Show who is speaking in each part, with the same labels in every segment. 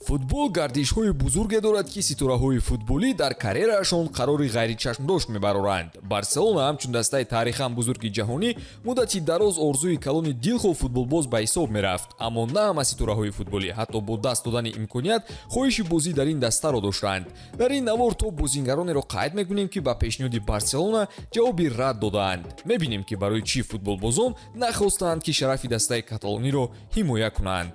Speaker 1: футбол гардишҳои бузурге дорад ки ситораҳои футболӣ дар карьераашон қарори ғайричашмдошт мебароранд. барселона ҳамчун дастаи таърихан бузурги ҷаҳонӣ муддати дароз орзуи калони дилхоҳ футболбоз ба ҳисоб мерафт, аммо на ҳама ситораҳои футболӣ ҳатто бо даст додани имконият хоҳиши бозӣ дар ин дастаро доштанд. дар ин навор то бозингаронеро қайд мекунем ки ба пешниҳоди барселона ҷавоби рад додаанд. мебинем ки барои чӣ футболбозон нахостанд ки шарафи дастаи каталониро ҳимоя кунанд.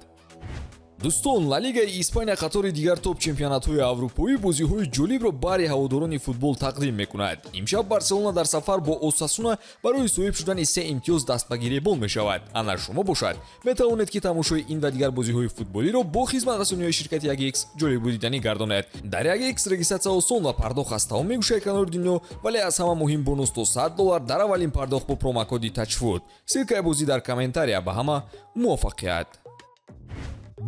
Speaker 1: дӯстон, ла лигаи испания қатори дигар топ чемпионатҳои аврупоӣ бозиҳои ҷолибро бари ҳаводорони футбол тақдим мекунад. имшаб барселона дар сафар бо осасуна барои соҳиб шудани 3 имтиёз даст ба гиребон мешавад. ана шумо бошад метавонед ки тамошои ин ва дигар бозиҳои футболиро бо хизматрасониҳои ширкати 1x ҷолибу диданӣ гардонед. дар 1x регистратсия осон ва пардохт аз тамоми гӯшаи канори дунё, вале аз ҳама муҳим бонус то $100 дар аввалин пардохт бо промокоди тачфуд. силкаи бозӣ дар комментария. ба ҳама муваффақият.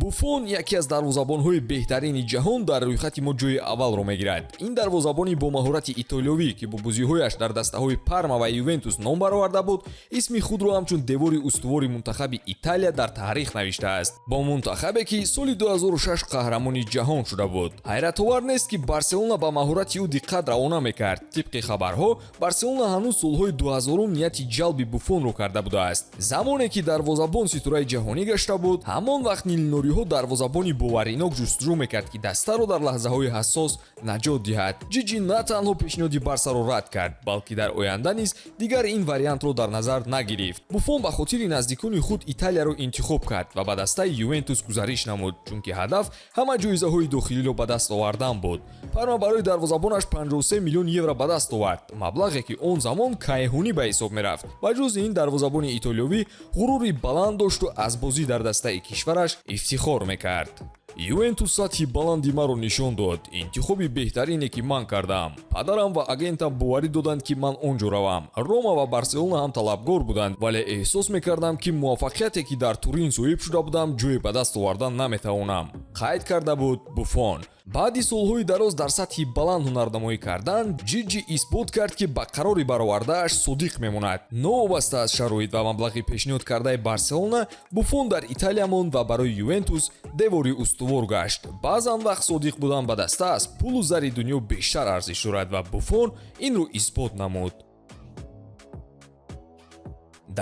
Speaker 1: буфон яке аз дарвозабонҳои беҳтарини ҷаҳон дар рӯйхати мо ҷойи аввалро мегирад. ин дарвозабони бо маҳорати итолиёвӣ ки бо бозиҳояш дар дастаҳои парма ва ювентус ном бароварда буд, исми худро ҳамчун девори устувори мунтахаби италия дар таърих навиштааст. бо мунтахабе ки соли 2006 қаҳрамони ҷаҳон шуда буд. ҳайратовар нест ки барселона ба маҳорати ӯ диққат равона мекард. тибқи хабарҳо, барселона ҳанӯз солҳои 2000 нияти ҷалби буфонро карда будааст. замоне ки дарвозабон ситораи ҷаҳонӣ гашта буд, ҳамон вақт нилнориҳо дарвозабони боваринок ҷустуҷӯ мекард ки дастаро дар лаҳзаҳои ҳассос наҷот диҳад. ҷиҷи на танҳо пешниҳоди барсаро рад кард, балки дар оянда низ дигар ин вариантро дар назар нагирифт. буфон ба хотири наздикони худ италияро интихоб кард ва ба дастаи ювентус гузариш намуд, чунки ҳадаф ҳама ҷоизаҳои дохилиро ба даст овардан буд. парма барои дарвозабонаш 53 миллион евро ба даст овард, маблағе ки он замон кайҳунӣ ба ҳисоб мерафт. ба ҷузи ин дарвозабони итолиёвӣ ғурури баланд дошту аз бозӣ дар дастаи кишвараш ифтихор мекард. ювентус сатҳи баланди маро нишон дод. интихоби беҳтарине ки ман кардам. падарам ва агентам боварӣ доданд ки ман он ҷо равам. рома ва барселона ҳам талабгор буданд, вале эҳсос мекардам ки муваффақияте ки дар турин соҳиб шуда будам ҷое ба даст овардан наметавонам. қайд карда буд буфон. баъди солҳои дароз дар сатҳи баланд ҳунарнамоӣ кардан, ҷиҷи исбот кард ки ба қарори баровардааш содиқ мемонад. новобаста аз шароит ва маблағи пешниҳод кардаи барселона, буфон дар италия монд ва барои ювентус девори устувор гашт. баъзан вақт содиқ будан ба даста аз пулу зари дунё бештар арзиш дорад ва буфон инро исбот намуд.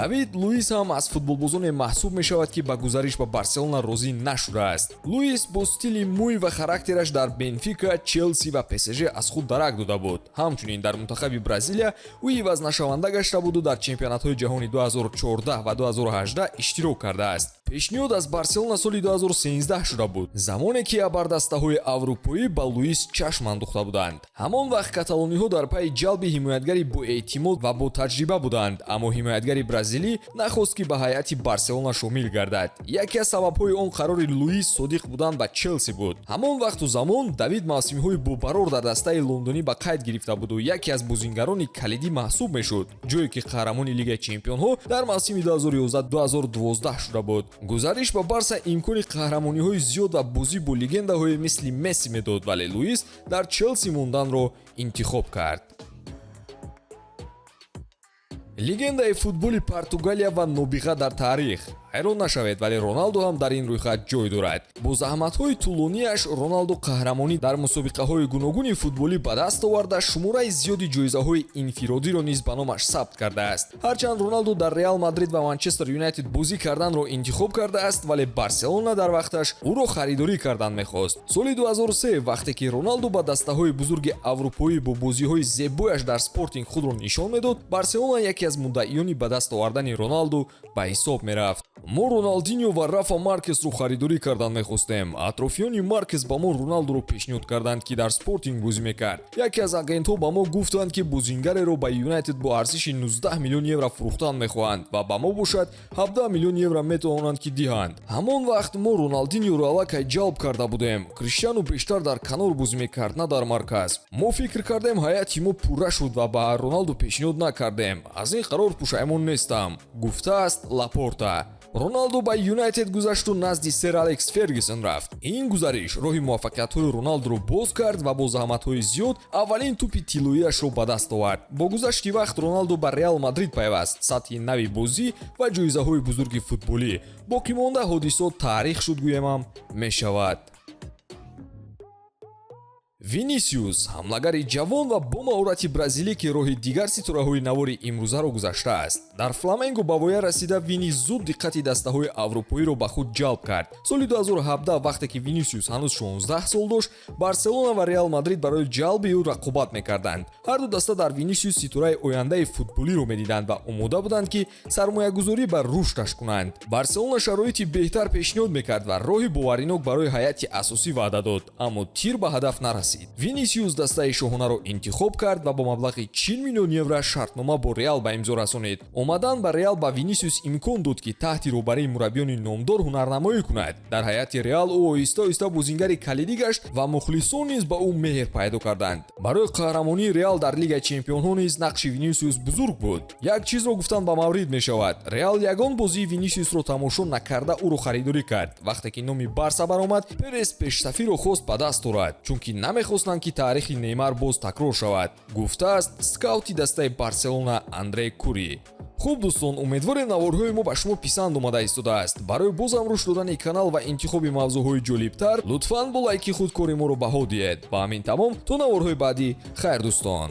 Speaker 1: давид луис ҳам аз футболбозоне маҳсуб мешавад ки ба гузариш ба барселона розӣ нашудааст. луис бо стили мӯй ва характераш дар бенфика, челси ва псж аз худ дарак дода буд. ҳамчунин дар мунтахаби бразилия ӯ ивазнашаванда гашта буду дар чемпионатҳои ҷаҳони 2014 ва 2018 иштирок кардааст. пешниҳод аз барселона соли 2013 шуда буд, замоне ки абардастаҳои аврупоӣ ба луис чашм андохта буданд. ҳамон вақт каталониҳо дар пайи ҷалби ҳимоятгари боэътимод ва бо таҷриба буданд, аммо ҳимоятгари бразилӣ нахост ки ба ҳайати барселона шомил гардад. яке аз сабабҳои он қарори луис содиқ будан ба челси буд. ҳамон вақту замон давид мавсимҳои бобарор дар дастаи лондонӣ ба қайд гирифта буду яке аз бозингарони калидӣ маҳсуб мешуд, ҷое ки қаҳрамони лигаи чемпионҳо дар мавсими 2011-2012 шуда буд. гузариш ба барса имкони қаҳрамониҳои зиёд ва бозӣ бо легендаҳое мисли месси медод, вале луис дар челси монданро интихоб кард. легендаи футболи португалия ва нобиға дар таърих. ҳайрон нашавед, вале роналдо ҳам дар ин рӯйхат ҷой дорад. бо заҳматҳои тӯлонияш роналдо қаҳрамонӣ дар мусобиқаҳои гуногуни футболӣ ба даст оварда шумораи зиёди ҷоизаҳои инфиродиро низ ба номаш сабт кардааст. ҳарчанд роналдо дар реал мадрид ва манчестер юнайтед бозӣ карданро интихоб кардааст, вале барселона дар вақташ ӯро харидорӣ кардан мехост. соли 2003 вақте ки роналдо ба дастаҳои бузурги аврупоӣ бо бозиҳои зебояш дар спортинг худро нишон медод, барселона яке аз муддаиёни ба даст овардани роналдо ба ҳисоб мерафт. мо роналдиньо ва рафа маркесро харидорӣ кардан мехостем. атрофиёни маркес ба мо роналдоро пешниҳод карданд ки дар спортинг бозӣ мекард. яке аз агентҳо ба мо гуфтанд ки бозингареро ба юнайтед бо арзиши 19 миллион евро фурӯхтан мехоҳанд ва ба мо бошад 17 миллион евро метавонанд ки диҳанд. ҳамон вақт мо роналдиньоро аллакай ҷалб карда будем. криштиану бештар дар канор бозӣ мекард, на дар марказ. мо фикр кардем ҳаяти мо пурра шуд ва ба роналдо пешниҳод накардем. аз ин қарор пушаймон нестам, гуфтааст Лапорта. роналдо ба юнайтед гузашту назди сэр алекс фергюсон рафт. ин гузариш роҳи муваффақиятҳои роналдоро боз кард ва бо заҳматҳои зиёд аввалин тӯпи тиллоиашро ба даст овард. бо гузашти вақт роналдо ба реал мадрид пайваст. сатҳи нави бозӣ ва ҷоизаҳои бузурги футболӣ. боқимонда ҳодисот таърих шуд гӯемам мешавад. Винисиус ҳамлагари ҷавон ва бо маҳорати бразилӣ ки роҳи дигар ситораҳои навори имрӯзаро гузаштааст. Дар Фламенго ба воя расида Вини зуд диққати дастаҳои аврупоиро ба худ ҷалб кард. Соли 2017 вақте ки Винисиус ҳанӯз 16 сол дошт, Барселона ва Реал Мадрид барои ҷалби ӯ рақобат мекарданд. Ҳар ду даста дар Винисиус ситораи ояндаи футболиро медиданд ва омода буданд ки сармоягузорӣ ба рушдаш кунанд. Барселона шароити беҳтар пешниҳод мекард ва роҳи боваринок барои ҳайати асосӣ ваъда дод, аммо тир ба ҳадаф нарасид. Винисиус дастаи шоҳонаро интихоб кард ва бо маблағи 40 миллион евро шартнома бо Реал ба имзо расонид. Омадан ба Реал ба Винисиус имкон дод ки таҳти роҳбарии мураббиёни номдор ҳунарнамоӣ кунад. Дар ҳайати Реал ӯ оҳиста-оҳиста бозингари калидӣ гашт ва мухлисон низ ба ӯ меҳр пайдо карданд. Барои қаҳрамонии Реал дар Лигаи Чемпионҳо низ нақши Винисиус бузург буд. Як чизро гуфтан ба маврид мешавад. Реал ягон бозии Винисиусро тамошо накарда ӯро харидорӣ кард. Вақте ки номи Барса баромад, Перес пешсафиро хост ба даст орад, чунки намехостанд ки таърихи Неймар боз такрор шавад, гуфтааст скаути дастаи Барселона Андрей Кури. хуб дӯстон, умедворем наворҳои мо ба шумо писанд омада истодааст. Барои бозам рушд додани канал ва интихоби мавзӯъҳои ҷолибтар лутфан бо лайки худ кори моро баҳо диҳед. Ба ҳамин тамом, то наворҳои баъдӣ, хайр дӯстон.